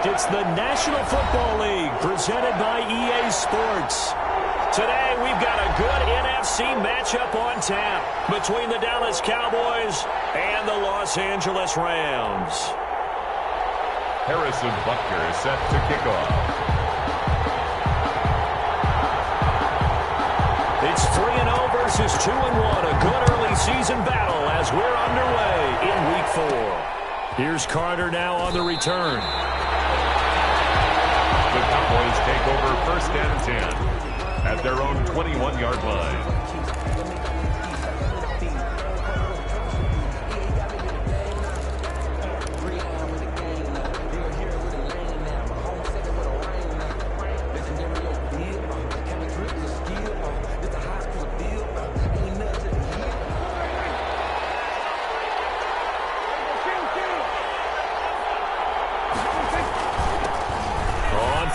It's the National Football League presented by EA Sports. Today, we've got a good NFC matchup on tap between the Dallas Cowboys and the Los Angeles Rams. Harrison Butker is set to kick off. It's 3-0 versus 2-1. A good early season battle as we're underway in Week 4. Here's Carter now on the return. The Cowboys take over 1st and 10 at their own 21-yard line.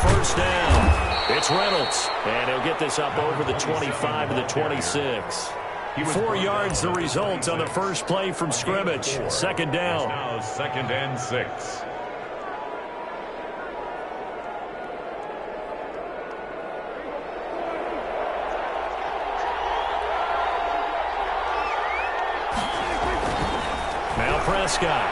First down. It's Reynolds. And he'll get this up over the 25 to the 26. 4 yards the result on the first play from scrimmage. Second down. Now 2nd and 6. Now Prescott.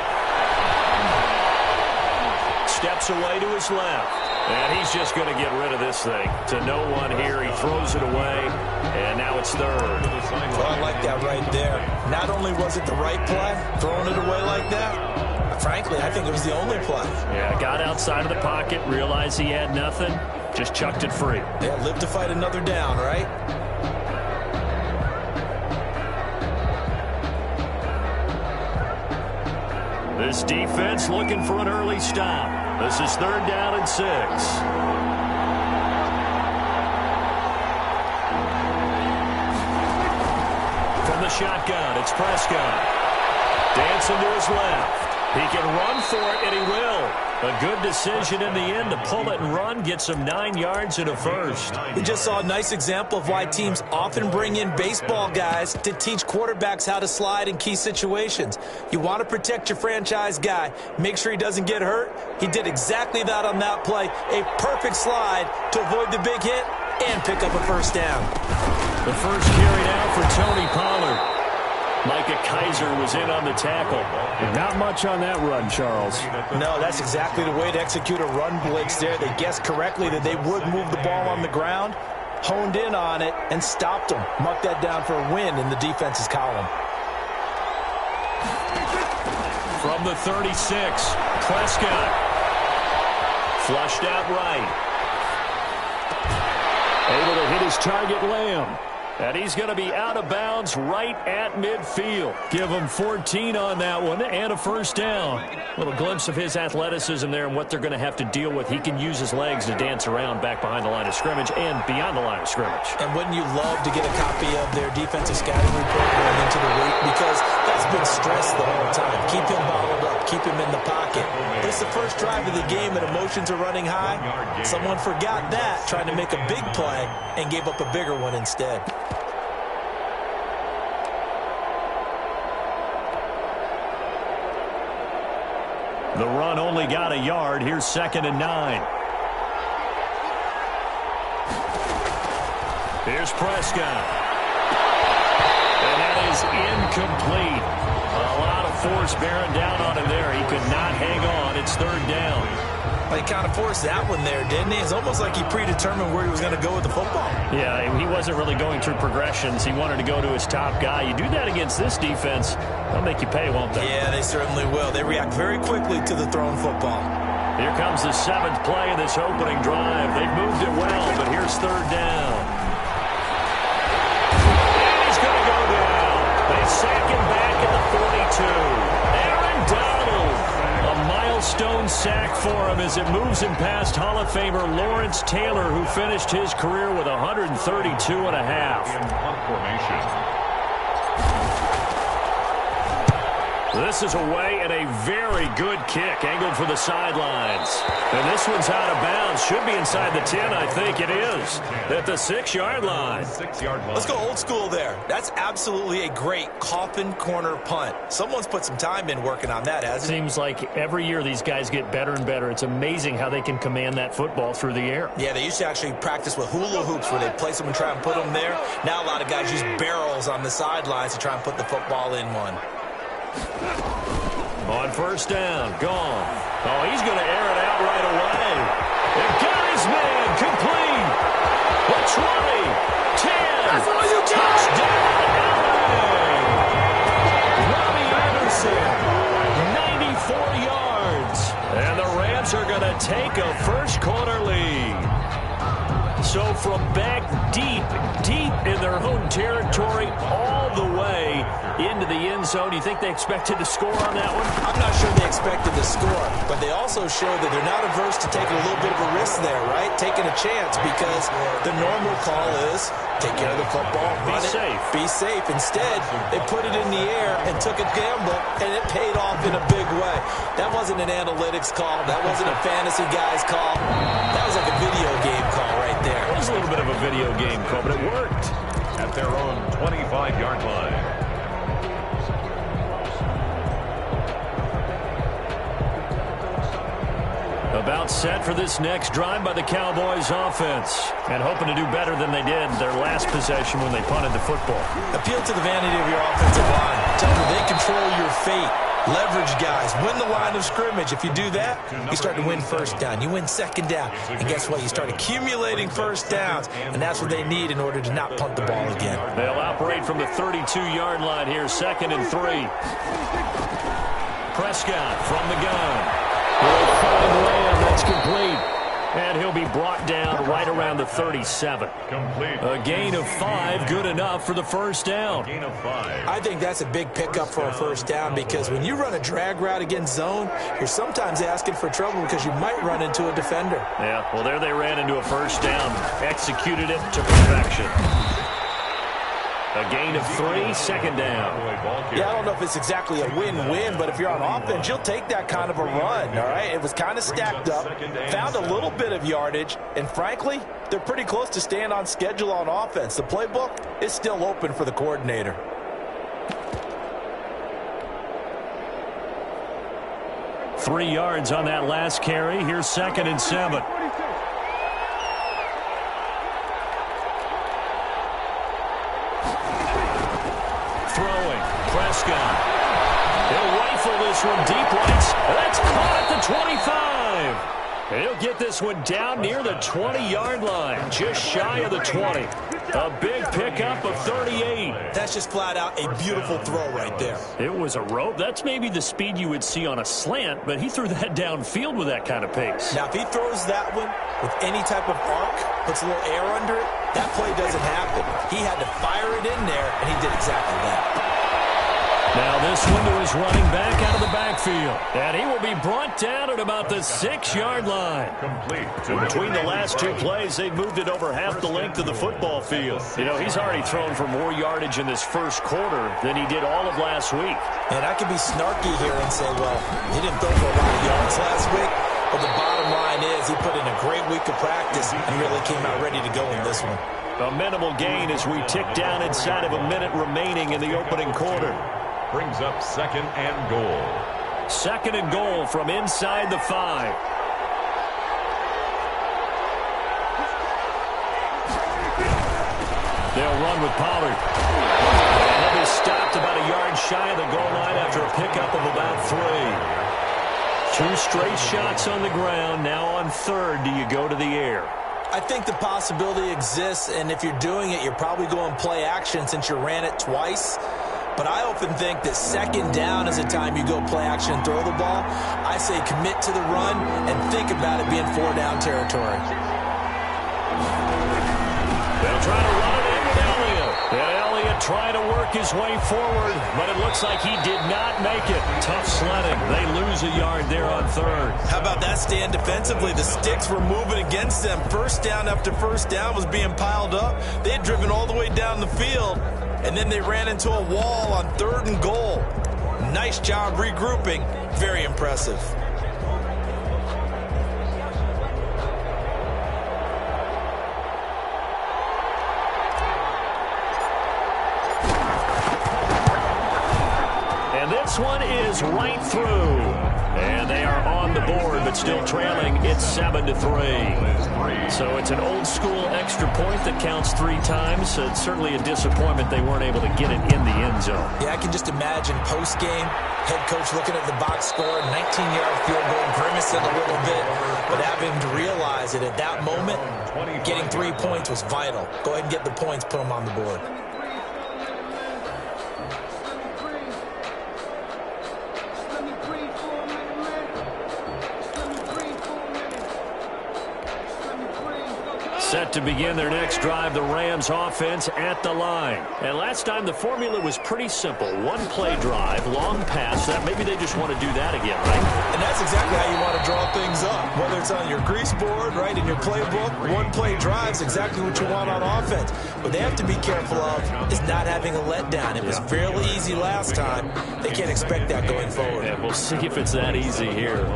Steps away to his left. And he's just going to get rid of this thing. To no one here. He throws it away. And now it's 3rd. Well, I like that right there. Not only was it the right play, throwing it away like that, frankly, I think it was the only play. Yeah, got outside of the pocket, realized he had nothing, just chucked it free. Yeah, live to fight another down, right? This defense looking for an early stop. This is 3rd down and 6. From the shotgun, it's Prescott. Dancing to his left. He can run for it, and he will. A good decision in the end to pull it and run, gets him 9 yards and a first. We just saw a nice example of why teams often bring in baseball guys to teach quarterbacks how to slide in key situations. You want to protect your franchise guy. Make sure he doesn't get hurt. He did exactly that on that play. A perfect slide to avoid the big hit and pick up a first down. The first carry now for Tony Pollard. Micah Kaiser was in on the tackle. Not much on that run, Charles. No, that's exactly the way to execute a run blitz there. They guessed correctly that they would move the ball on the ground, honed in on it, and stopped them. Mark that down for a win in the defense's column. From the 36, Prescott. Flushed out right. Able to hit his target, Lamb. And he's going to be out of bounds right at midfield. Give him 14 on that one and a first down. Little glimpse of his athleticism there and what they're going to have to deal with. He can use his legs to dance around back behind the line of scrimmage and beyond the line of scrimmage. And wouldn't you love to get a copy of their defensive scouting report going into the week? Because that's been stressed the whole time. Keep him bottled up. Keep him in the pocket. It's the first drive of the game and emotions are running high. Someone forgot that, trying to make a big play, and gave up a bigger one instead. The run only got a yard. Here's 2nd and 9. Here's Prescott. And that is incomplete. A lot of force bearing down on him there. He could not hang on. It's 3rd down. Well, he kind of forced that one there, didn't he? It's almost like he predetermined where he was going to go with the football. Yeah, he wasn't really going through progressions. He wanted to go to his top guy. You do that against this defense, they'll make you pay, won't they? Yeah, they certainly will. They react very quickly to the thrown football. Here comes the 7th play of this opening drive. They've moved it well, but here's 3rd down. And he's going to go down. They sack him back at the 42. Aaron Donald. A milestone sack for him as it moves him past Hall of Famer Lawrence Taylor, who finished his career with 132 and a half. In punt formation. This is away and a very good kick, angled for the sidelines. And this one's out of bounds. Should be inside the 10, I think it is. At the 6-yard line. Let's go old school there. That's absolutely a great coffin corner punt. Someone's put some time in working on that, hasn't it? Seems like every year these guys get better and better. It's amazing how they can command that football through the air. Yeah, they used to actually practice with hula hoops where they place them and try and put them there. Now a lot of guys use barrels on the sidelines to try and put the football in one. On first down, gone. Oh, he's going to air it out right away. And got his man, complete. The 20, 10, that's all you touchdown, LA. Robbie Anderson, 94 yards. And the Rams are going to take a first quarter lead. So from back deep in their home territory, all the way into the end zone, you think they expected to score on that one? I'm not sure they expected to score, but they also show that they're not averse to taking a little bit of a risk there, right? Taking a chance, because the normal call is take care of the football, run it, be safe. Instead, they put it in the air and took a gamble, and it paid off in a big way. That wasn't an analytics call. That wasn't a fantasy guy's call. That was like a video game call right there. It was a little bit of a video game call, but it worked. At their own 25-yard line. About set for this next drive by the Cowboys offense. And hoping to do better than they did their last possession when they punted the football. Appeal to the vanity of your offensive line. Tell them they control your fate. Leverage guys. Win the line of scrimmage. If you do that, you start to win first down. You win second down. And guess what? You start accumulating first downs. And that's what they need in order to not punt the ball again. They'll operate from the 32-yard line here. 2nd and 3. Prescott from the gun. He'll find Lamb. That's complete. And he'll be brought down right around the 37. Complete. A gain of 5, good enough for the first down. Gain of 5. I think that's a big pickup for a first down, because when you run a drag route against zone, you're sometimes asking for trouble because you might run into a defender. Yeah, well, there they ran into a first down. Executed it to perfection. A gain of 3, 2nd down. Yeah, I don't know if it's exactly a win-win, but if you're on offense, you'll take that kind of a run, all right? It was kind of stacked up, found a little bit of yardage, and frankly, they're pretty close to staying on schedule on offense. The playbook is still open for the coordinator. Three yards on that last carry. Here's 2nd and 7. Prescott. He'll rifle this one deep right. That's caught at the 25. He'll get this one down near the 20-yard line, just shy of the 20. A big pickup of 38. That's just flat out a beautiful throw right there. It was a rope. That's maybe the speed you would see on a slant, but he threw that downfield with that kind of pace. Now, if he throws that one with any type of arc, puts a little air under it, that play doesn't happen. He had to fire it in there, and he did exactly that. Now this one to his running back out of the backfield. And he will be brought down at about the 6-yard line. Complete. So between the last two plays, they've moved it over half the length of the football field. You know, he's already thrown for more yardage in this first quarter than he did all of last week. And I could be snarky here and say, well, he didn't throw for a lot of yards last week. But the bottom line is he put in a great week of practice and really came out ready to go in this one. A minimal gain as we tick down inside of a minute remaining in the opening quarter. Brings up 2nd and goal. 2nd and goal from inside the 5. They'll run with Pollard. And he'll be stopped about a yard shy of the goal line after a pickup of about 3. 2 straight shots on the ground. Now on 3rd, do you go to the air? I think the possibility exists, and if you're doing it, you're probably going play action since you ran it twice. But I often think that 2nd down is a time you go play action and throw the ball. I say commit to the run and think about it being 4-down territory. They'll try to run it in with Elliott. And Elliott trying to work his way forward, but it looks like he did not make it. Tough sledding. They lose a yard there on 3rd. How about that stand defensively? The sticks were moving against them. First down after first down was being piled up. They had driven all the way down the field. And then they ran into a wall on 3rd and goal. Nice job regrouping. Very impressive. And this one is right through. And they are on the board, but still trailing. It's 7-3. So it's an old-school extra point that counts 3 times. It's certainly a disappointment they weren't able to get it in the end zone. Yeah, I can just imagine post-game, head coach looking at the box score, 19-yard field goal, grimacing a little bit, but having to realize that at that moment, getting 3 points was vital. Go ahead and get the points, put them on the board. Set to begin their next drive, the Rams offense at the line. And last time the formula was pretty simple. 1-play drive, long pass. That maybe they just want to do that again, right? And that's exactly how you want to draw things up. Whether it's on your grease board, right, in your playbook, 1-play drive is exactly what you want on offense. What they have to be careful of is not having a letdown. It was fairly easy last time. They can't expect that going forward. Yeah, we'll see if it's that easy here.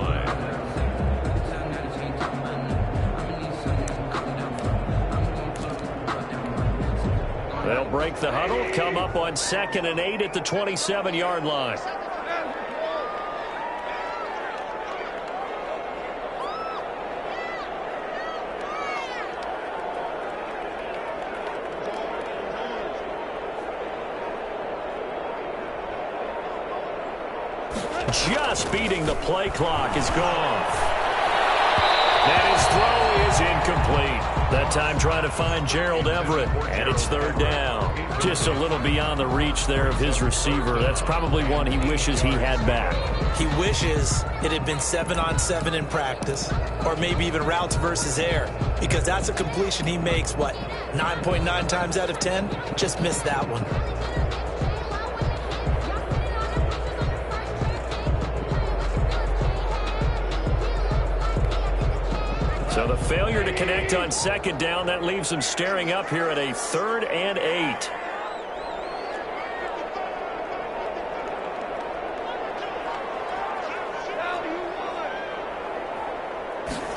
They'll break the huddle, come up on 2nd and 8 at the 27-yard line. Just beating the play clock is gone. And his throw is incomplete. That time trying to find Gerald Everett, and it's 3rd down. Just a little beyond the reach there of his receiver. That's probably one he wishes he had back. He wishes it had been 7-on-7 in practice, or maybe even routes versus air, because that's a completion he makes, 9.9 times out of 10? Just missed that one. So the failure to connect on 2nd down, that leaves them staring up here at a 3rd and 8.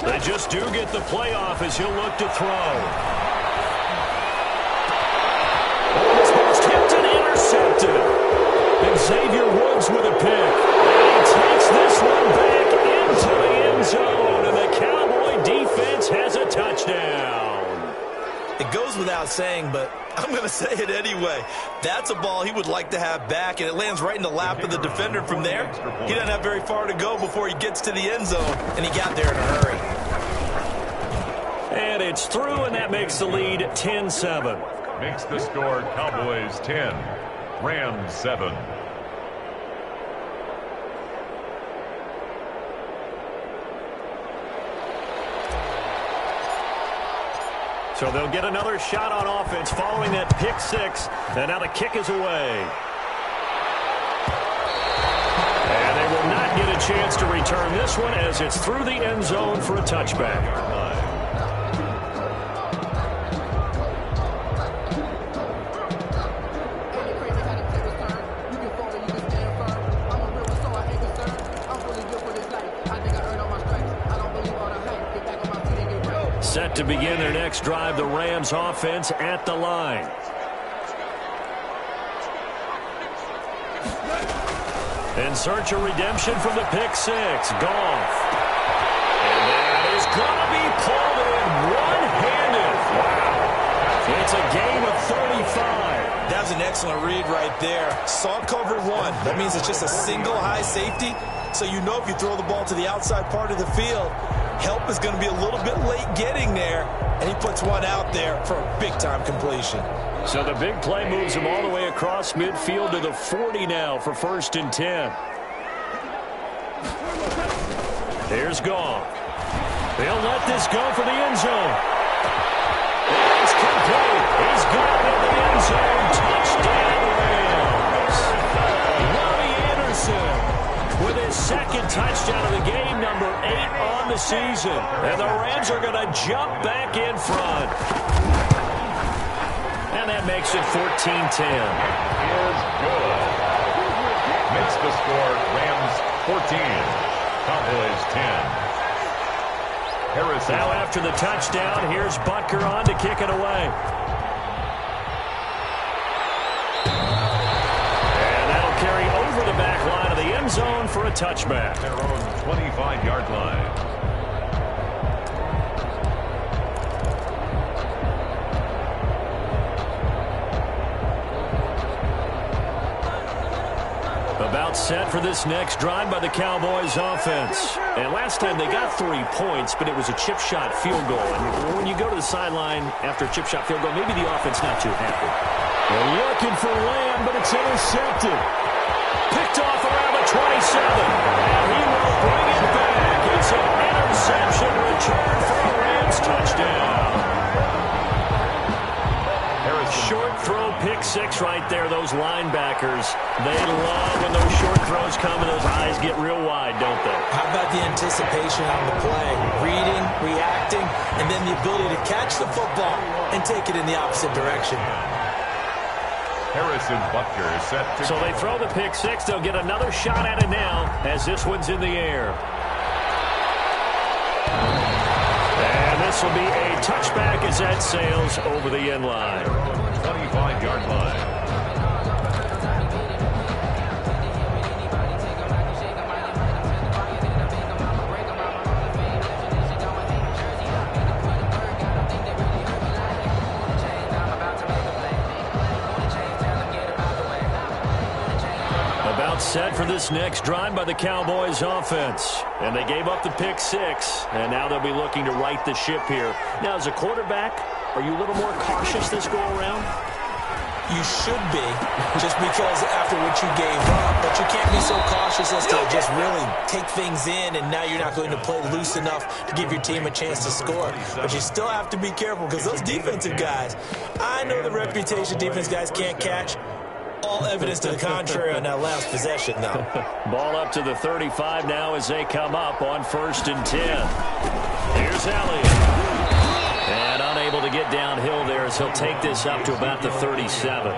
They just do get the play off as he'll look to throw. Almost tipped and intercepted. And Xavier Woods with a pick. And he takes this one back into the end zone. And the Cowboy defense has a touchdown. It goes without saying, but I'm going to say it anyway. That's a ball he would like to have back, and it lands right in the lap of the defender from there. He doesn't have very far to go before he gets to the end zone, and he got there in a hurry. And it's through, and that makes the lead 10-7. Makes the score Cowboys 10, Rams 7. So they'll get another shot on offense following that pick 6. And now the kick is away. And they will not get a chance to return this one as it's through the end zone for a touchback. Set to begin their next drive, the Rams offense at the line. In search of redemption from the pick 6. Goff. And that is going to be pulled in one-handed. Wow. It's a game of 35. That was an excellent read right there. Saw cover 1. That means it's just a single high safety. So you know if you throw the ball to the outside part of the field, help is going to be a little bit late getting there, and he puts one out there for a big-time completion. So the big play moves him all the way across midfield to the 40 now for 1st and 10. Here's Goff. They'll let this go for the end zone. It's complete. He's got it in the end zone. Touchdown, Rams. Robbie Anderson with his 2nd touchdown of the game, number 8 on the season. And the Rams are going to jump back in front. And that makes it 14-10. Is good. Makes the score Cowboys 10. Harris now after the touchdown, here's Butker on to kick it away. And that'll carry over the back line of the end zone for a touchback. Their own 25-yard line. About set for this next drive by the Cowboys offense. And last time they got 3 points, but it was a chip shot field goal. And when you go to the sideline after a chip shot field goal, maybe the offense not too happy. They're looking for Lamb, but it's intercepted. Picked off around the 27. And he will bring it back. It's an interception return for a Rams touchdown. Short throw, pick six right there. Those linebackers, they love when those short throws come and those eyes get real wide, don't they? How about the anticipation on the play? Reading, reacting, and then the ability to catch the football and take it in the opposite direction. Harrison Butker is set to So they throw the pick six. They'll get another shot at it now as this one's in the air. And this will be a touchback as that sails over the end line. 25-yard line. About set for this next drive by the Cowboys offense. And they gave up the pick six, and now they'll be looking to right the ship here. Now, as a quarterback, are you a little more cautious this go-around? You should be, just because after what you gave up, but you can't be so cautious as to just really take things in, and now you're not going to play loose enough to give your team a chance to score. But you still have to be careful, because those defensive guys, I know the reputation defense guys can't catch. All evidence to the contrary on that last possession, though. Ball up to the 35 now as they come up on 1st and 10. Here's Elliott. And unable to get downhill there as he'll take this up to about the 37.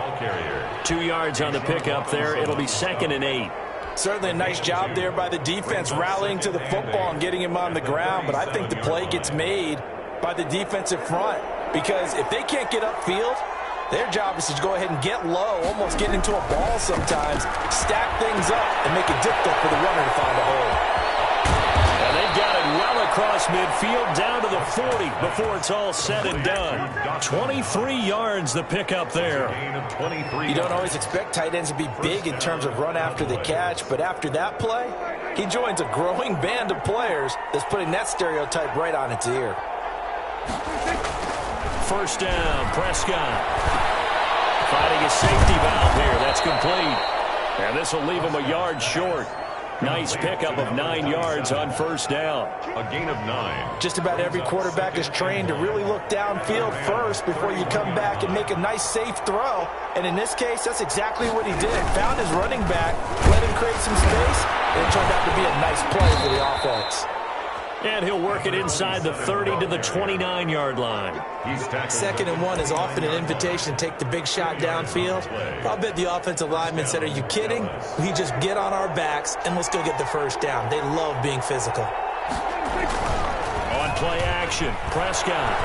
2 yards on the pickup there. It'll be 2nd and 8. Certainly a nice job there by the defense rallying to the football and getting him on the ground. But I think the play gets made by the defensive front, because if they can't get upfield, their job is to go ahead and get low, almost get into a ball sometimes, stack things up, and make it difficult for the runner to find a hole. And they've got it well across midfield, down to the 40 before it's all said and done. 23 yards the pickup there. You don't always expect tight ends to be big in terms of run after the catch, but after that play, he joins a growing band of players that's putting that stereotype right on its ear. 1st down, Prescott. Finding a safety valve here. That's complete. And this will leave him a yard short. Nice pickup of 9 yards on 1st down. A gain of 9. Just about every quarterback is trained to really look downfield first before you come back and make a nice, safe throw. And in this case, that's exactly what he did. Found his running back, let him create some space, and it turned out to be a nice play for the offense. And he'll work it inside the 30 to the 29-yard line. 2nd and 1 is often an invitation to take the big shot downfield. I'll bet the offensive lineman said, are you kidding? We just get on our backs and let's go get the 1st down. They love being physical. On play action, Prescott.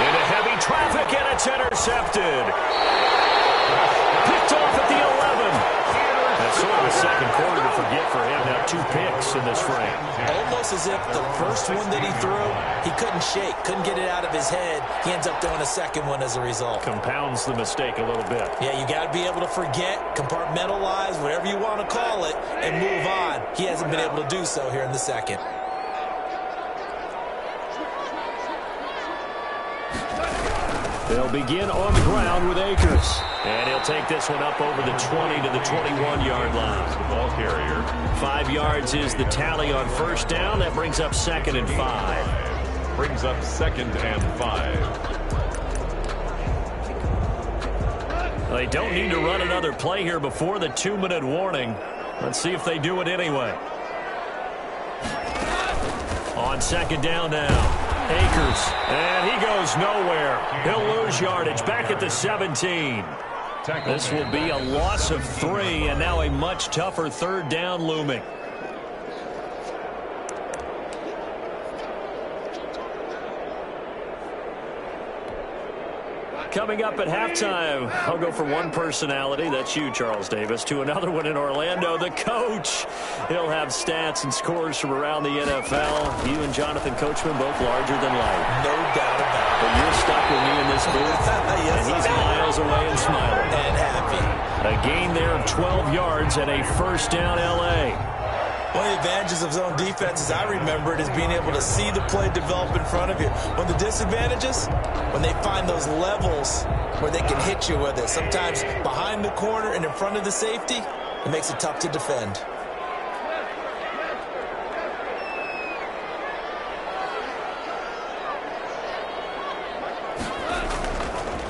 Into heavy traffic, and it's intercepted. Picked off at the 11. That's sort of a second quarter to forget for him. Now 2 picks in this frame. Almost as if the first one that he threw, he couldn't shake, couldn't get it out of his head. He ends up throwing a second one as a result. Compounds the mistake a little bit. Yeah, you got to be able to forget, compartmentalize, whatever you want to call it, and move on. He hasn't been able to do so here in the second. They'll begin on the ground with Akers. And he'll take this one up over the 20 to the 21-yard line. Ball carrier. 5 yards is the tally on 1st down. That brings up 2nd and 5. Brings up 2nd and 5. They don't need to run another play here before the 2-minute warning. Let's see if they do it anyway. On 2nd down now. Akers, and he goes nowhere. He'll lose yardage back at the 17. This will be a loss of 3, and now a much tougher 3rd down looming. Coming up at halftime, I'll go from one personality, that's you, Charles Davis, to another one in Orlando, the coach. He'll have stats and scores from around the NFL. You and Jonathan Coachman both larger than life. No doubt about it. But you're stuck with me in this booth, Yes, and he's miles away and smiling. And happy. A gain there of 12 yards and a first down L.A. One of the advantages of zone defense, as I remember it, is being able to see the play develop in front of you. One of the disadvantages, when they find those levels where they can hit you with it, sometimes behind the corner and in front of the safety, it makes it tough to defend.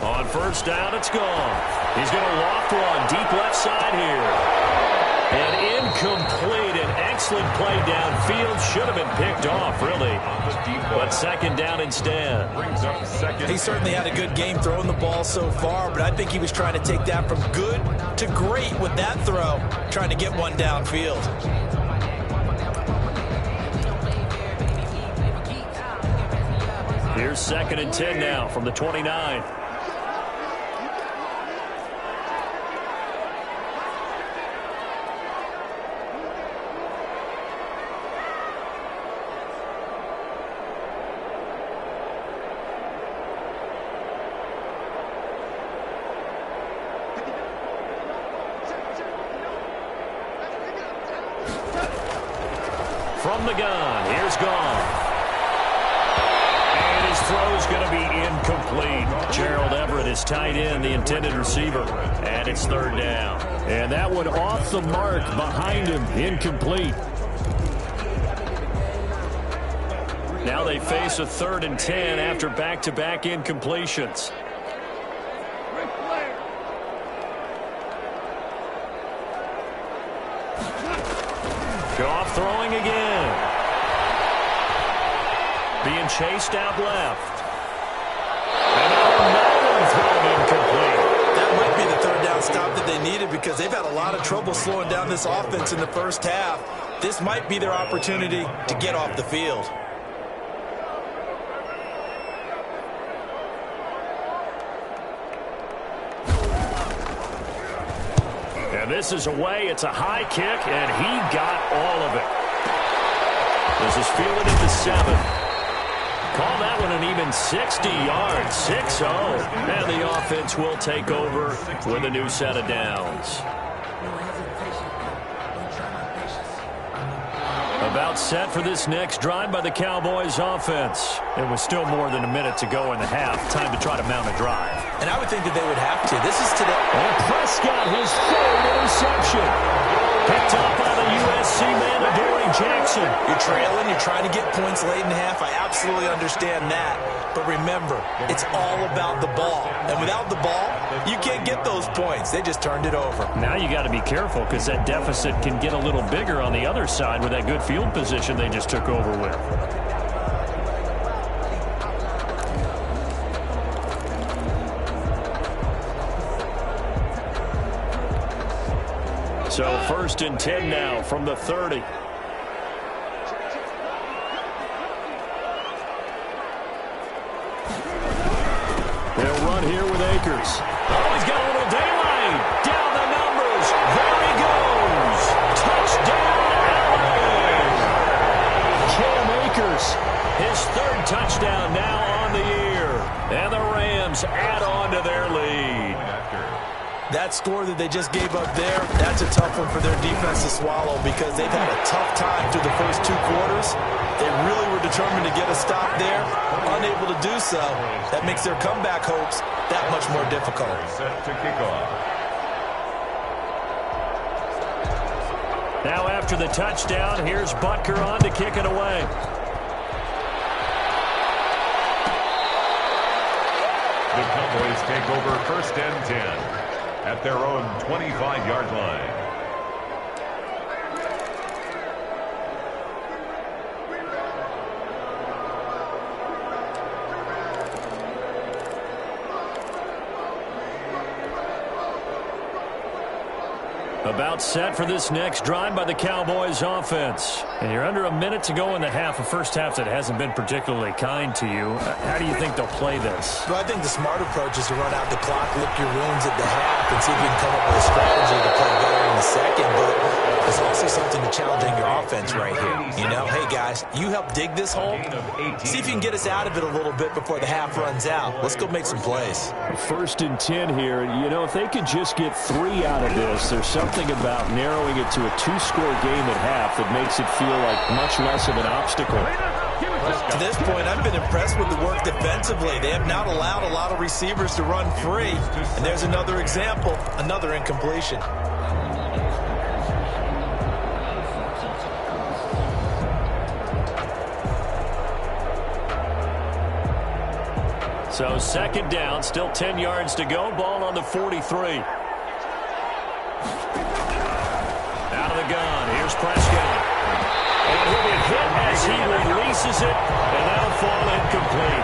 On first down, it's gone. He's going to loft one deep left side here. And incomplete. An excellent play downfield. Should have been picked off, really. But second down instead. He certainly had a good game throwing the ball so far, but I think he was trying to take that from good to great with that throw, trying to get one downfield. Here's 2nd and 10 now from the 29. From the gun, here's gone. And his throw's going to be incomplete. Gerald Everett is tight end, the intended receiver. And it's 3rd down. And that one off the mark behind him, incomplete. Now they face a 3rd and 10 after back-to-back incompletions. Goff throwing again. Being chased out left. And another one thrown incomplete. That might be the 3rd down stop that they needed because they've had a lot of trouble slowing down this offense in the first half. This might be their opportunity to get off the field. And this is away. It's a high kick, and he got all of it. This is fielded at the 7. Call that one an even 60 yards, 6-0. And the offense will take over with a new set of downs. About set for this next drive by the Cowboys offense. It was still more than a minute to go in the half. Time to try to mount a drive. And I would think that they would have to. This is today. And Prescott, his 3rd interception. Picked up by the USC man, Adoree Jackson. You're trailing. You're trying to get points late in the half. I absolutely understand that. But remember, it's all about the ball. And without the ball, you can't get those points. They just turned it over. Now you got to be careful because that deficit can get a little bigger on the other side with that good field position they just took over with. So 1st and 10 now from the 30. They'll run here with Akers. Oh, he's got a little daylight. Down the numbers. There he goes. Touchdown, LA. Cam Akers, his 3rd touchdown now on the year. And the Rams add on to their lead. That score that they just gave up there, that's a tough one for their defense to swallow because they've had a tough time through the first 2 quarters. They really were determined to get a stop there, unable to do so. That makes their comeback hopes that much more difficult. Set to kick off. Now after the touchdown, here's Butker on to kick it away. The Cowboys take over 1st and 10 at their own 25-yard line. About set for this next drive by the Cowboys offense. And you're under a minute to go in the half, a first half that hasn't been particularly kind to you. How do you think they'll play this? Well, I think the smart approach is to run out the clock, lick your wounds at the half, and see if you can come up with a strategy to play better in the second. But there's also something to challenging your offense right here. You know, hey, guys, you help dig this hole. See if you can get us out of it a little bit before the half runs out. Let's go make some plays. 1st and 10 here. You know, if they could just get 3 out of this, there's something about narrowing it to a 2-score game at half that makes it feel like much less of an obstacle. To this point, I've been impressed with the work defensively. They have not allowed a lot of receivers to run free. And there's another example, another incompletion. So 2nd down, still 10 yards to go. Ball on the 43. Out of the gun. Here's Prescott. And he'll be hit as he releases it, and that'll fall incomplete.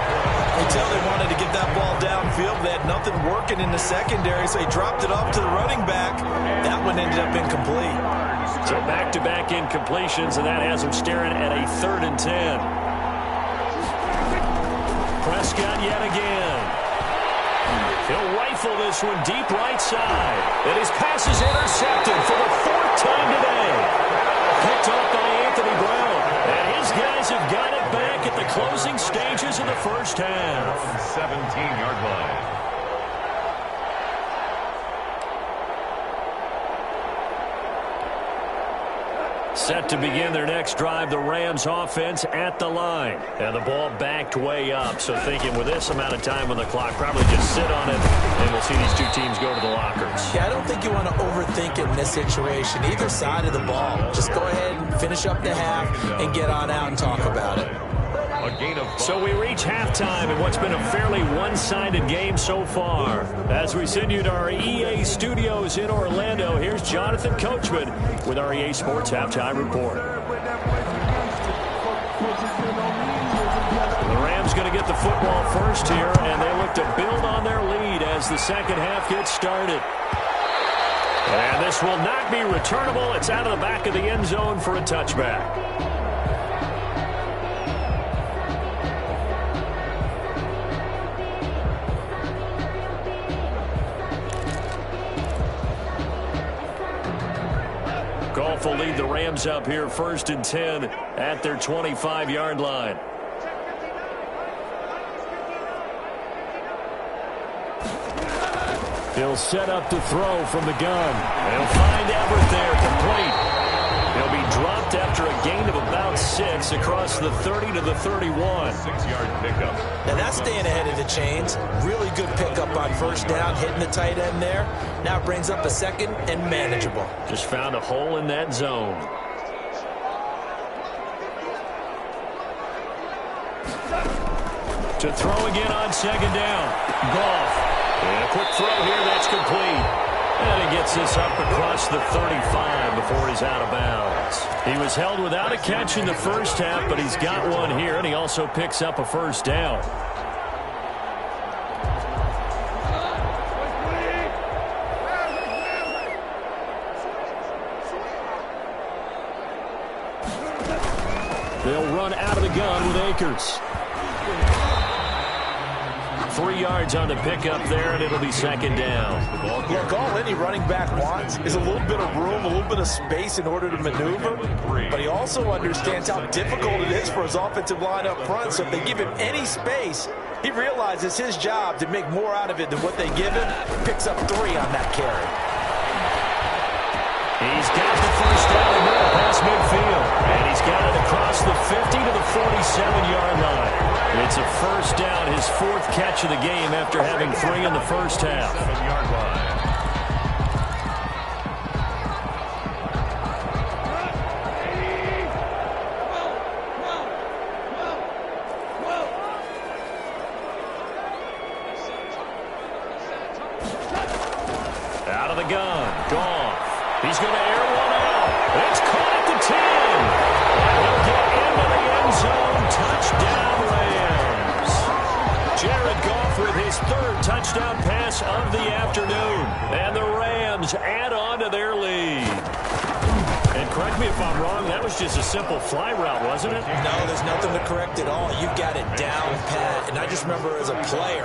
You tell they wanted to get that ball downfield. They had nothing working in the secondary, so he dropped it off to the running back. That one ended up incomplete. So back-to-back incompletions, and that has him staring at a 3rd and 10. Prescott yet again. He'll rifle this one deep right side. And his pass is intercepted for the 4th time today. Picked up by Anthony Brown. And his guys have got it back at the closing stages of the first half. 17-yard line. Set to begin their next drive, the Rams offense at the line. And the ball backed way up. So thinking with this amount of time on the clock, probably just sit on it, and we'll see these two teams go to the lockers. Yeah, I don't think you want to overthink it in this situation. Either side of the ball. Just go ahead and finish up the half and get on out and talk about it. So we reach halftime in what's been a fairly one-sided game so far. As we send you to our EA studios in Orlando, here's Jonathan Coachman with our EA Sports Halftime Report. The Rams going to get the football first here, and they look to build on their lead as the second half gets started. And this will not be returnable. It's out of the back of the end zone for a touchback. Goff will lead the Rams up here 1st and 10 at their 25-yard line. He'll set up to throw from the gun. They'll find Everett there, complete. He'll be dropped after a gain of about 6 across the 30 to the 31. 6-yard pickup. Now that's staying ahead of the chains. Really good pickup on 1st down, hitting the tight end there. Now brings up a 2nd and manageable. Just found a hole in that zone. To throw again on 2nd down. Goff. And a quick throw here, that's complete. And he gets this up across the 35 before he's out of bounds. He was held without a catch in the first half, but he's got one here, and he also picks up a 1st down. They'll run out of the gun with Akers. 3 yards on the pickup there, and it'll be 2nd down. Look, all any running back wants is a little bit of room, a little bit of space in order to maneuver. But he also understands how difficult it is for his offensive line up front. So if they give him any space, he realizes his job to make more out of it than what they give him. Picks up 3 on that carry. He's got the 1st down and more past midfield. And he's got it across the 50 to the 47-yard line. It's a 1st down, his 4th catch of the game after having 3 in the first half. 7-yard line. Out of the gun, Goff. He's going to air one out. It's caught at the 10. And he'll get into the end zone. Touchdown, Rams. Jared Goff with his 3rd touchdown pass of the afternoon. And the Rams add on to their lead. if I'm wrong, that was just a simple fly route, wasn't it? No, there's nothing to correct at all. You've got it down pat. And I just remember as a player,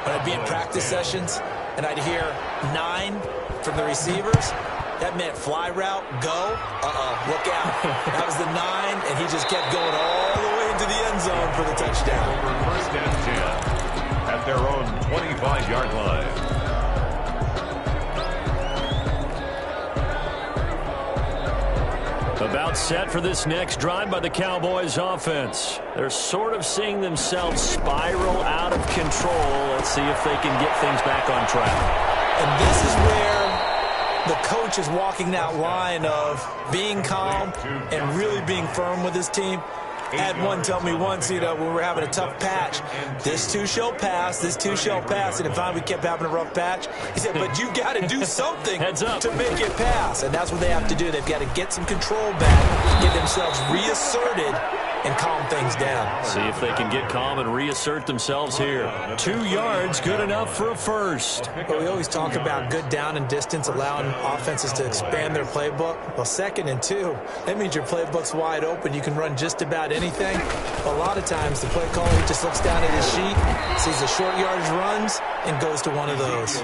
when I'd be in practice sessions and I'd hear 9 from the receivers, that meant fly route, go, look out. That was the 9, and he just kept going all the way into the end zone for the touchdown. Over first and 10 at their own 25-yard line. About set for this next drive by the Cowboys offense. They're sort of seeing themselves spiral out of control. Let's see if they can get things back on track. And this is where the coach is walking that line of being calm and really being firm with his team. I had one tell me once, when we were having a tough patch, this too shall pass, this too shall pass, and finally we kept having a rough patch. He said, but you got to do something to make it pass, and that's what they have to do. They've got to get some control back, get themselves reasserted, and calm things down. See if they can get calm and reassert themselves here. 2 yards, good enough for a first. But we always talk about good down and distance, allowing offenses to expand their playbook. Well, 2nd and 2, that means your playbook's wide open. You can run just about anything. A lot of times, the play caller just looks down at his sheet, sees the short yardage runs, and goes to one of those.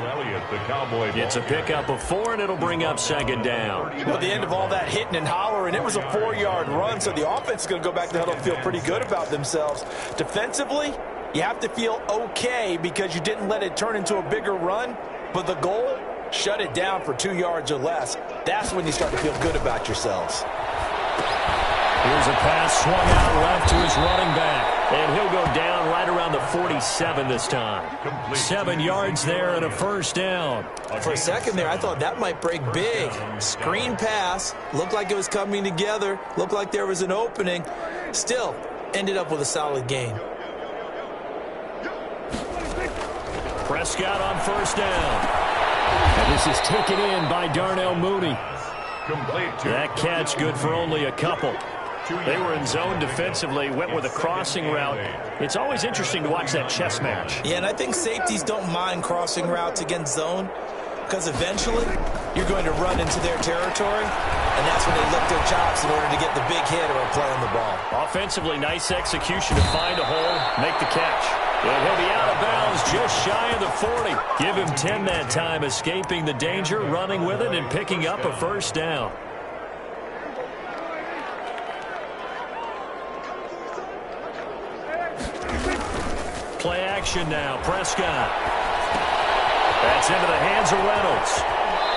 It's a pickup of 4, and it'll bring up 2nd down. Well, at the end of all that hitting and hollering, it was a 4-yard run, so the offense is going to go back to the huddle and feel pretty good about themselves. Defensively, you have to feel okay because you didn't let it turn into a bigger run, but the goal, shut it down for 2 yards or less. That's when you start to feel good about yourselves. Here's a pass swung out left to his running back, and he'll go down right around the 47 this time. 7 yards there and a first down. For a second there, I thought that might break big. Screen pass, looked like it was coming together, looked like there was an opening. Still, ended up with a solid gain. Prescott on first down. And this is taken in by Darnell Mooney. That catch good for only a couple. They were in zone defensively, went with a crossing route. It's always interesting to watch that chess match. Yeah, and I think safeties don't mind crossing routes against zone because eventually you're going to run into their territory, and that's when they lick their chops in order to get the big hit or a play on the ball. Offensively, nice execution to find a hole, make the catch. And he'll be out of bounds just shy of the 40. Give him 10 that time, escaping the danger, running with it, and picking up a first down. Play action now. Prescott. That's into the hands of Reynolds.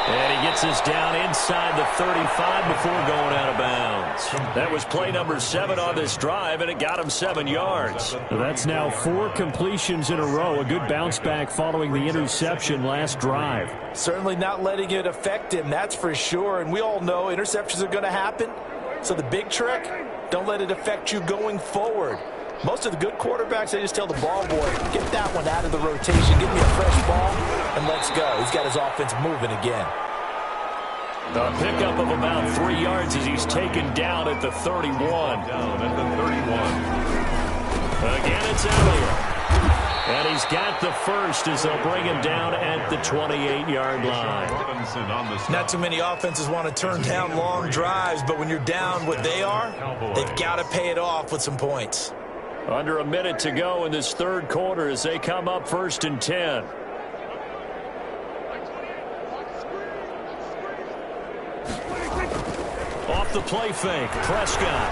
And he gets us down inside the 35 before going out of bounds. That was play number 7 on this drive, and it got him 7 yards. That's now 4 completions in a row. A good bounce back following the interception last drive. Certainly not letting it affect him, that's for sure. And we all know interceptions are going to happen. So the big trick, don't let it affect you going forward. Most of the good quarterbacks, they just tell the ball boy, get that one out of the rotation, give me a fresh ball, and let's go. He's got his offense moving again. A pickup of about 3 yards as he's taken down at the 31. Again, it's Elliott. And he's got the first as they'll bring him down at the 28-yard line. Not too many offenses want to turn down long drives, but when you're down what they are, they've got to pay it off with some points. Under a minute to go in this third quarter as they come up 1st and 10. Off the play fake, Prescott.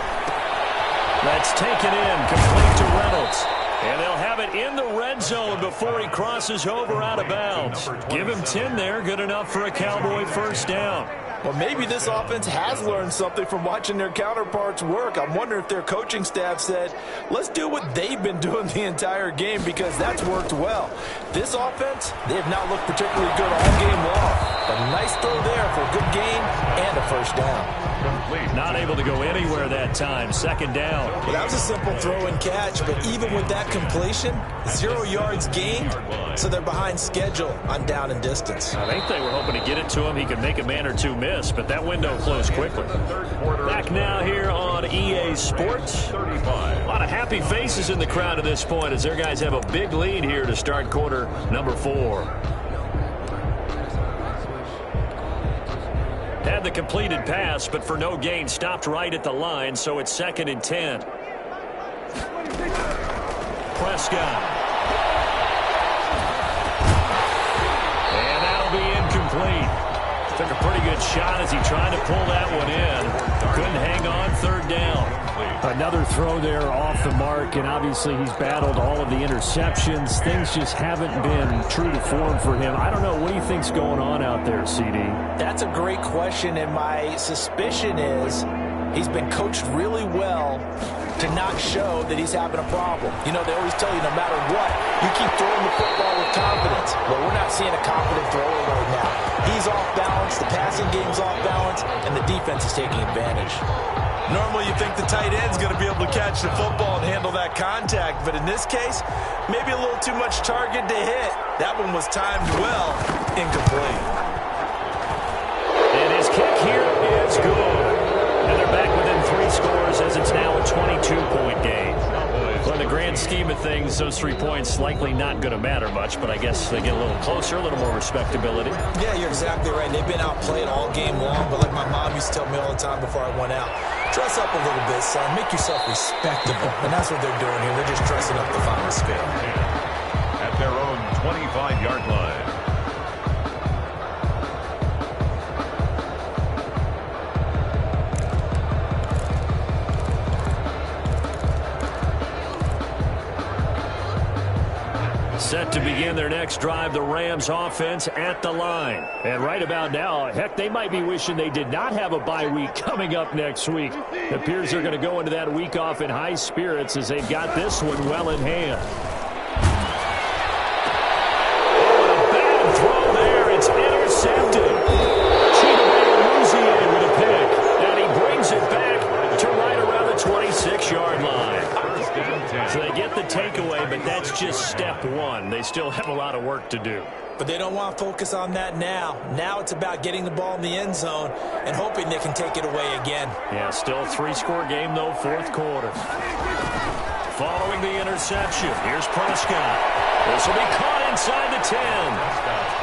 That's taken in, complete to Reynolds. And they'll have it in the red zone before he crosses over out of bounds. Give him 10 there, good enough for a Cowboy first down. Well, maybe this offense has learned something from watching their counterparts work. I'm wondering if their coaching staff said, let's do what they've been doing the entire game because that's worked well. This offense, they have not looked particularly good all game long. A nice throw there for a good gain and a first down. Not able to go anywhere that time. 2nd down. Well, that was a simple throw and catch, but even with that completion, 0 yards gained, so they're behind schedule on down and distance. I think they were hoping to get it to him. He could make a man or two miss, but that window closed quickly. Back now here on EA Sports. A lot of happy faces in the crowd at this point as their guys have a big lead here to start quarter number 4. had the completed pass, but for no gain, stopped right at the line, so it's 2nd and 10. Prescott. And that'll be incomplete. Took a pretty good shot as he tried to pull that one in. Couldn't hang on, 3rd down. Another throw there off the mark, and obviously he's battled all of the interceptions. Things just haven't been true to form for him. I don't know. What do you think's going on out there, CD? That's a great question, and my suspicion is he's been coached really well to not show that he's having a problem. You know, they always tell you no matter what, you keep throwing the football with confidence. Well, we're not seeing a confident thrower right now. He's off balance, the passing game's off balance, and the defense is taking advantage. Normally you think the tight end's going to be able to catch the football and handle that contact, but in this case, maybe a little too much target to hit. That one was timed well, incomplete. And his kick here is good. And they're back within 3 scores as it's now a 22-point game. Well, in the grand scheme of things, those 3 points likely not going to matter much, but I guess they get a little closer, a little more respectability. Yeah, you're exactly right. They've been outplayed all game long, but like my mom used to tell me all the time before I went out, dress up a little bit, son. Make yourself respectable. And that's what they're doing here. They're just dressing up the final scale. At their own 25-yard line. Set to begin their next drive, the Rams offense at the line. And right about now, heck, they might be wishing they did not have a bye week coming up next week. It appears they're going to go into that week off in high spirits as they've got this one well in hand. Oh, a bad throw there. It's intercepted. Chidobe with a pick. And he brings it back to right around the 26-yard line. So they get the takeaway, but that's just step one. They still have a lot of work to do. But they don't want to focus on that now. Now it's about getting the ball in the end zone and hoping they can take it away again. Yeah, still a 3-score game, though, 4th quarter. Following the interception, here's Prescott. This will be caught inside the 10.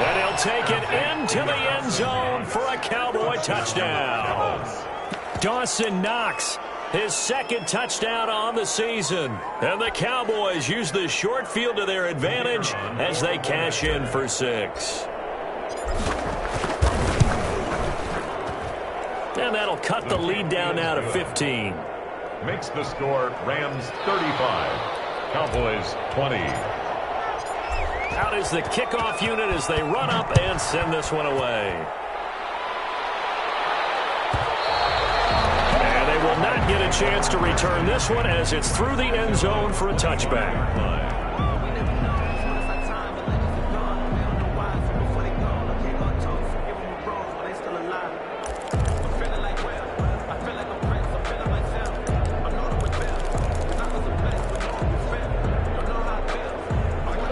And he'll take it into the end zone for a Cowboy touchdown. Dawson Knox, his 2nd touchdown on the season. And the Cowboys use the short field to their advantage as they cash in for 6. And that'll cut the lead down now to 15. Makes the score Rams 35, Cowboys 20. Out is the kickoff unit as they run up and send this one away. Will not get a chance to return this one as it's through the end zone for a touchback.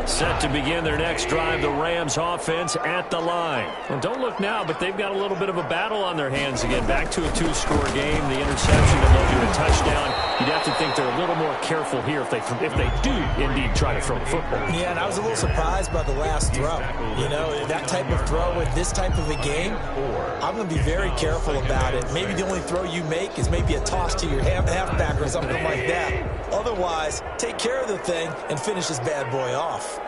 Set to begin their next drive, the Rams offense at the line. And don't look now, but they've got a little bit of a battle on their hands again. Back to a 2-score game. The interception that led to a touchdown. You'd have to think they're a little more careful here if they do indeed try to throw the football. Yeah, and I was a little surprised by the last throw. You know, that type of throw in this type of a game, I'm going to be very careful about it. Maybe the only throw you make is maybe a toss to your halfback or something like that. Otherwise, take care of the thing and finish this bad boy off.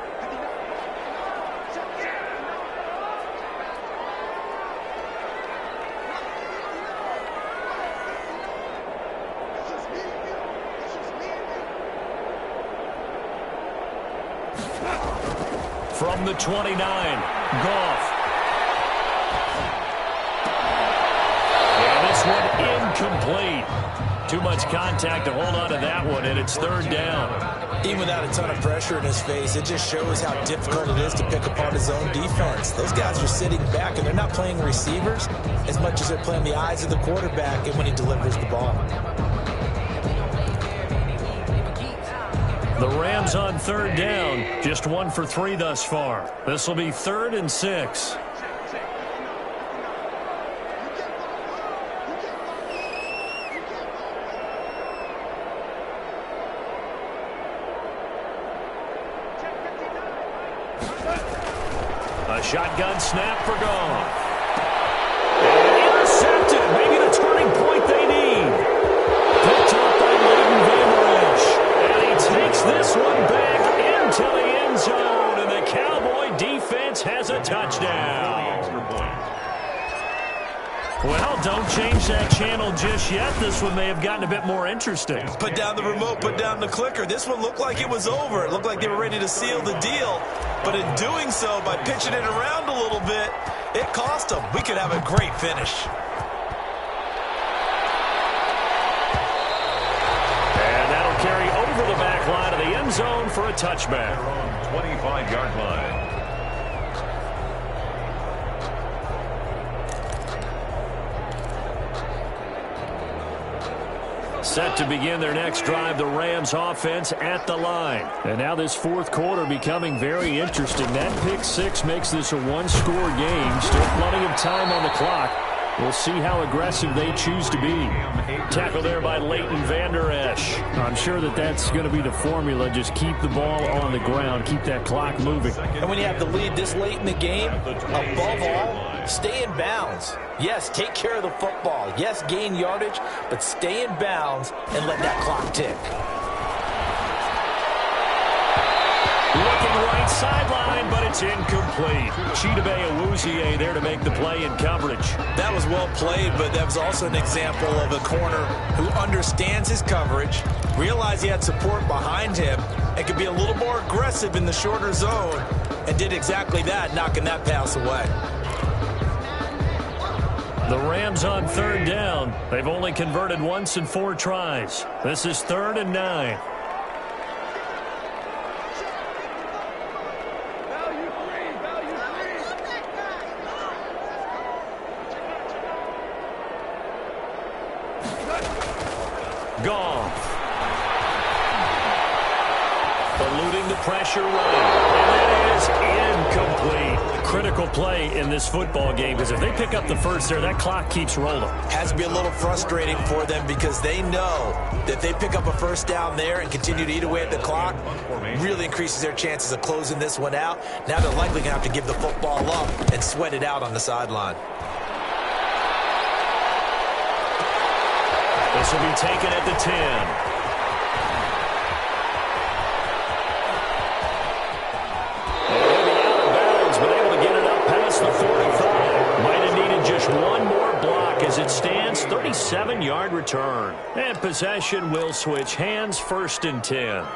From the 29, Goff. And this one incomplete. Too much contact to hold on to that one, and it's 3rd down. Even without a ton of pressure in his face, it just shows how difficult it is to pick apart his own defense. Those guys are sitting back, and they're not playing receivers as much as they're playing the eyes of the quarterback and when he delivers the ball. The Rams on 3rd down, just 1 for 3 thus far. This will be 3rd and 6. A shotgun snap for Goff. And intercepted. Well, don't change that channel just yet. This one may have gotten a bit more interesting. Put down the remote, put down the clicker. This one looked like it was over. It looked like they were ready to seal the deal. But in doing so, by pitching it around a little bit, it cost them. We could have a great finish. And that'll carry over the back line of the end zone for a touchback. 25-yard line. Set to begin their next drive, the Rams offense at the line. And now this fourth quarter becoming very interesting. That pick six makes this a one-score game. Still plenty of time on the clock. We'll see how aggressive they choose to be. Tackle there by Leighton Vander Esch. I'm sure that's going to be the formula. Just keep the ball on the ground. Keep that clock moving. And when you have the lead this late in the game, above all, stay in bounds. Yes, take care of the football. Yes, gain yardage, but stay in bounds and let that clock tick. Looking right sideline, but it's incomplete. Chidobe Awuzie there to make the play in coverage. That was well played, but that was also an example of a corner who understands his coverage, realized he had support behind him, and could be a little more aggressive in the shorter zone, and did exactly that, knocking that pass away. The Rams on third down. They've only converted once in 4 tries. This is 3rd and 9. Goff. Eluding the pressure right. And that is incomplete. Critical play in this football game, because if they pick up the first there, that clock keeps rolling. Has to be a little frustrating for them because they know that they pick up a first down there and continue to eat away at the clock, really increases their chances of closing this one out. Now they're likely going to have to give the football up and sweat it out on the sideline. This will be taken at the 10. The 45. Might have needed just one more block as it stands. 37-yard return. And possession will switch hands. 1st and 10.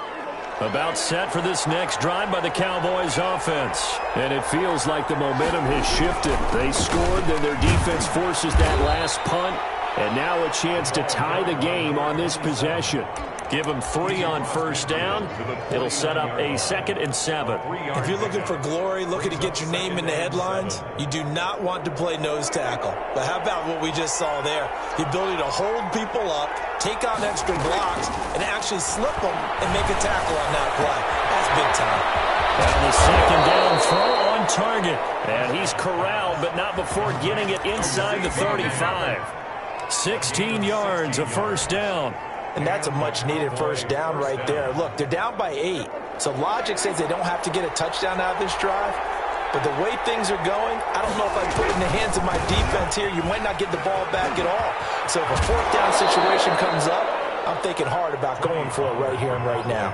About set for this next drive by the Cowboys offense. And it feels like the momentum has shifted. They scored, then their defense forces that last punt. And now a chance to tie the game on this possession. Give them 3 on first down. It'll set up a 2nd and 7. If you're looking for glory, looking to get your name in the headlines, you do not want to play nose tackle. But how about what we just saw there? The ability to hold people up, take on extra blocks, and actually slip them and make a tackle on that play. That's big time. And the 2nd down throw on target. And he's corralled, but not before getting it inside the 35. 16 yards, a first down. And that's a much-needed first down right there. Look, they're down by 8. So logic says they don't have to get a touchdown out of this drive. But the way things are going, I don't know if I put it in the hands of my defense here. You might not get the ball back at all. So if a 4th down situation comes up, I'm thinking hard about going for it right here and right now.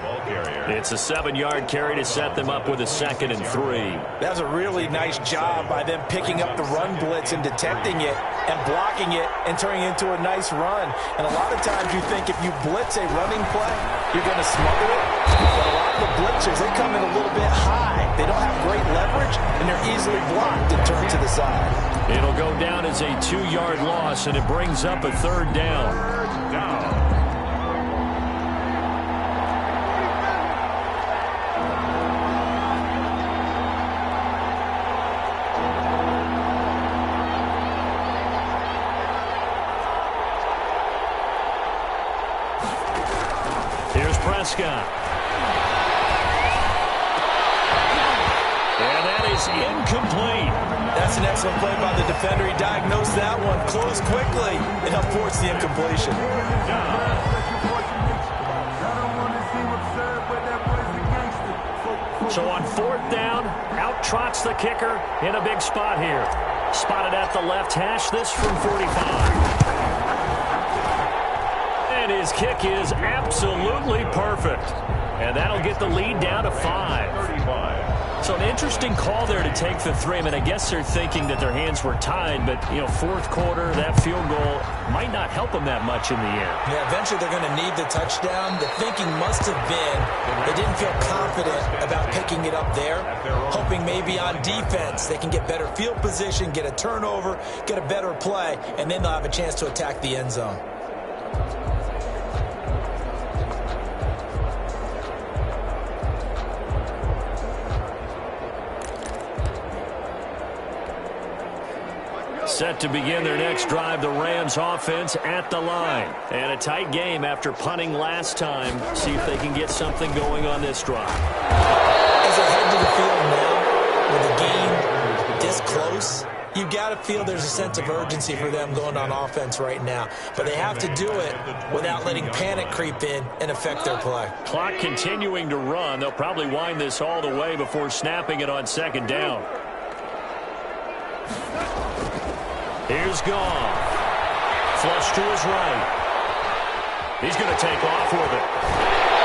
It's a 7-yard carry to set them up with a 2nd and 3. That was a really nice job by them picking up the run blitz and detecting it and blocking it and turning it into a nice run. And a lot of times you think if you blitz a running play, you're going to smother it. But a lot of the blitzers, they come in a little bit high. They don't have great leverage, and they're easily blocked and turned to the side. It'll go down as a 2-yard loss, and it brings up a 3rd down. Here's Prescott. And that is incomplete. That's an excellent play by the defender. He diagnosed that one, closed quickly, and forced the incompletion. So on 4th down, out trots the kicker in a big spot here. Spotted at the left hash, this from 45. And his kick is absolutely perfect. And that'll get the lead down to 5. So an interesting call there to take the 3. I mean, I guess they're thinking that their hands were tied, but, fourth quarter, that field goal might not help them that much in the end. Yeah, eventually they're going to need the touchdown. The thinking must have been they didn't feel confident about picking it up there, hoping maybe on defense they can get better field position, get a turnover, get a better play, and then they'll have a chance to attack the end zone. Set to begin their next drive, the Rams offense at the line. And a tight game after punting last time. See if they can get something going on this drive. As they head to the field now, with the game this close, you've got to feel there's a sense of urgency for them going on offense right now. But they have to do it without letting panic creep in and affect their play. Clock continuing to run. They'll probably wind this all the way before snapping it on second down. Here's Goff. Flush to his right. He's going to take off with it.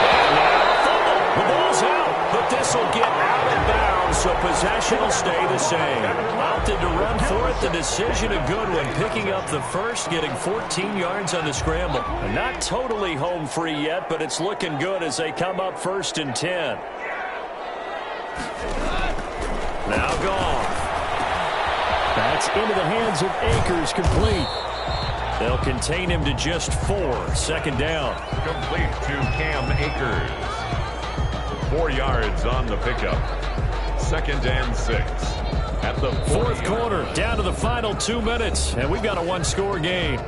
And now a fumble. The ball's out, but this will get out of bounds, so possession will stay the same. Opted to run for it. The decision a good one, picking up the first, getting 14 yards on the scramble. Not totally home free yet, but it's looking good as they come up 1st and 10. Now Goff. That's into the hands of Akers, complete. They'll contain him to just 4. Second down. Complete to Cam Akers. 4 yards on the pickup. 2nd and 6. At the fourth quarter, down to the final 2 minutes, and we've got a one-score game.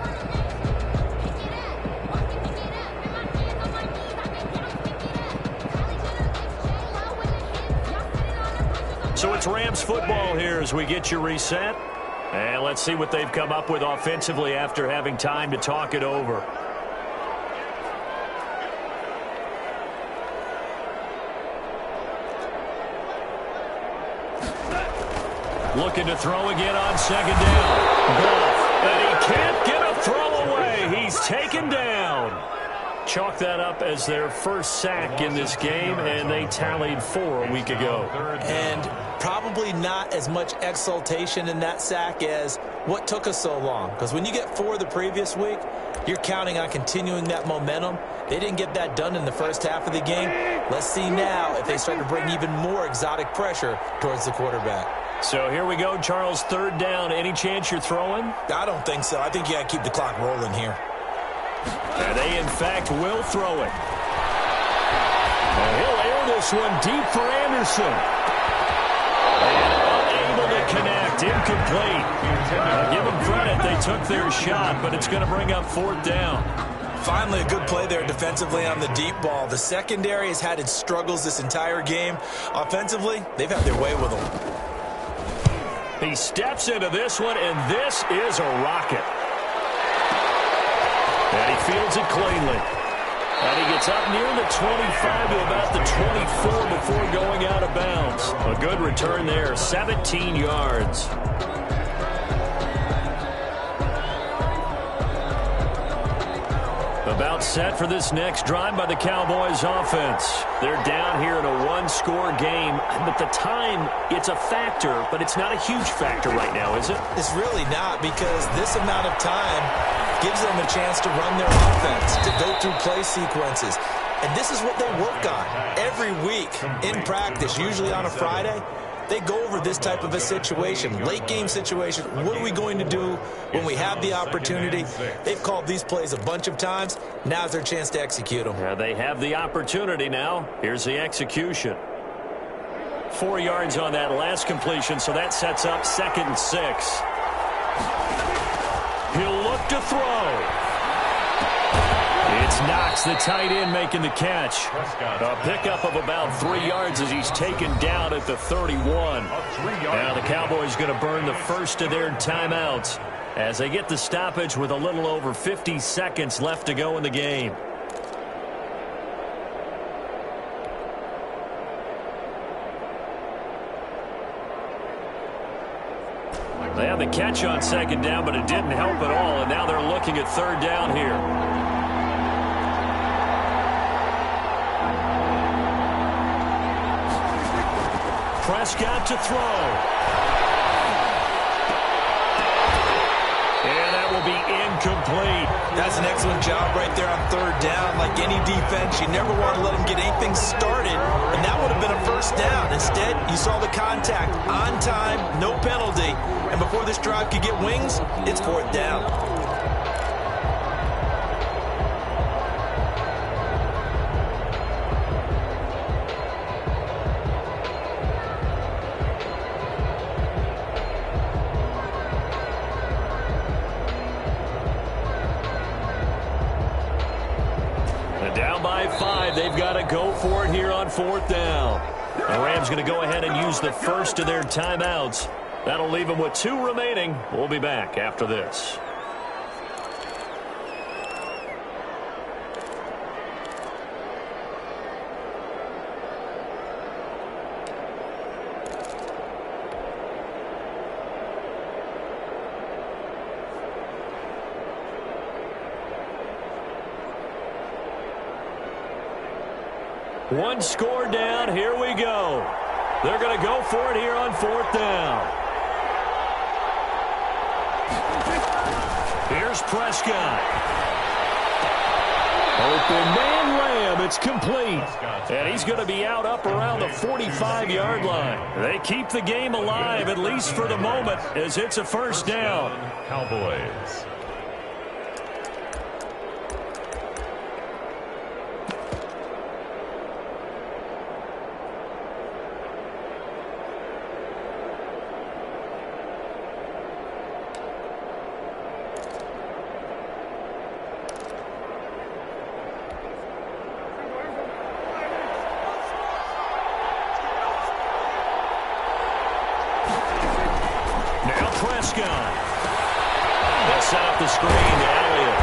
So it's Rams football here as we get you reset. And let's see what they've come up with offensively after having time to talk it over. Looking to throw again on second down. Goff, and he can't get a throw away. He's taken down. Chalk that up as their first sack in this game, and they tallied 4 a week ago. And probably not as much exultation in that sack as what took us so long. Because when you get 4 the previous week, you're counting on continuing that momentum. They didn't get that done in the first half of the game. Let's see now if they start to bring even more exotic pressure towards the quarterback. So here we go, Charles, 3rd down. Any chance you're throwing? I don't think so. I think you got to keep the clock rolling here. And they, in fact, will throw it. And he'll air this one deep for Anderson. And unable to connect. Incomplete. Give them credit. They took their shot, but it's going to bring up 4th down. Finally, a good play there defensively on the deep ball. The secondary has had its struggles this entire game. Offensively, they've had their way with them. He steps into this one, and this is a rocket. And he fields it cleanly. And he gets up near the 25 to about the 24 before going out of bounds. A good return there, 17 yards. About set for this next drive by the Cowboys offense. They're down here in a one-score game, but the time, it's a factor, but it's not a huge factor right now, is it? It's really not, because this amount of time gives them a chance to run their offense, to go through play sequences. And this is what they work on every week in practice, usually on a Friday. They go over this type of a situation, late game situation. What are we going to do when we have the opportunity? They've called these plays a bunch of times. Now's their chance to execute them. Yeah, they have the opportunity now. Here's the execution. 4 yards on that last completion, so that sets up 2nd and 6. He'll look to throw. It's Knox, the tight end, making the catch. A pickup of about 3 yards as he's taken down at the 31. Now the Cowboys going to burn the first of their timeouts as they get the stoppage with a little over 50 seconds left to go in the game. They have the catch on second down, but it didn't help at all, and now they're looking at 3rd down here. Prescott to throw. And that will be incomplete. That's an excellent job right there on third down. Like any defense, you never want to let them get anything started, and that would have been a first down. Instead, you saw the contact on time, no penalty, and before this drive could get wings, it's fourth down. Down by 5. They've got to go for it here on fourth down. The Rams going to go ahead and use the first of their timeouts. That'll leave them with 2 remaining. We'll be back after this. One score down. Here we go. They're going to go for it here on fourth down. Here's Prescott. Open man Lamb. It's complete. And he's going to be out up around the 45-yard line. They keep the game alive, at least for the moment, as it's a first down. Cowboys. Prescott. They'll set up the screen to Elliott.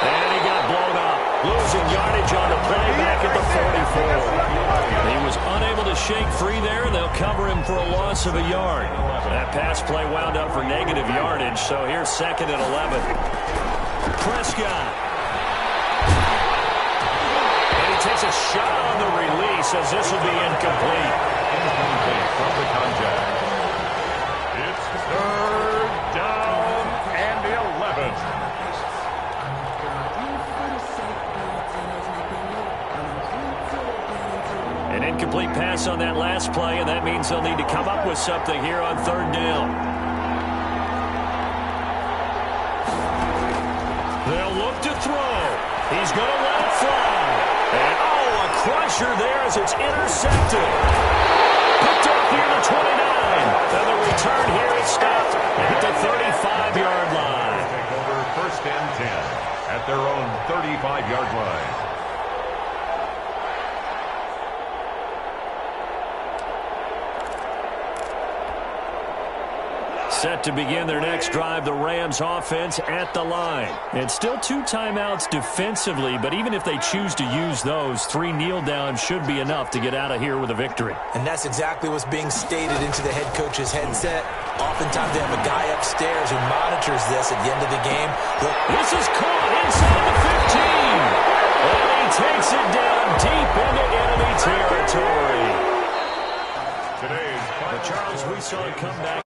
And he got blown up. Losing yardage on the play back at the 44. He was unable to shake free there, and they'll cover him for a loss of a yard. That pass play wound up for negative yardage, so here's second and 11. Prescott. And he takes a shot on the release as this will be incomplete. From the contact. It's third down and 11. An incomplete pass on that last play, and that means they'll need to come up with something here on third down. They'll look to throw. He's going to let it fly. And, a crusher there as it's intercepted. Picked up near the 29. And the return here is stopped at the 35-yard line. Take over first and 10 at their own 35-yard line. Set to begin their next drive, the Rams offense at the line. And still 2 timeouts defensively, but even if they choose to use those, 3 kneel downs should be enough to get out of here with a victory. And that's exactly what's being stated into the head coach's headset. Oftentimes they have a guy upstairs who monitors this at the end of the game. This is caught inside the 15. And he takes it down deep into enemy territory. Today's But Charles, we saw it come back.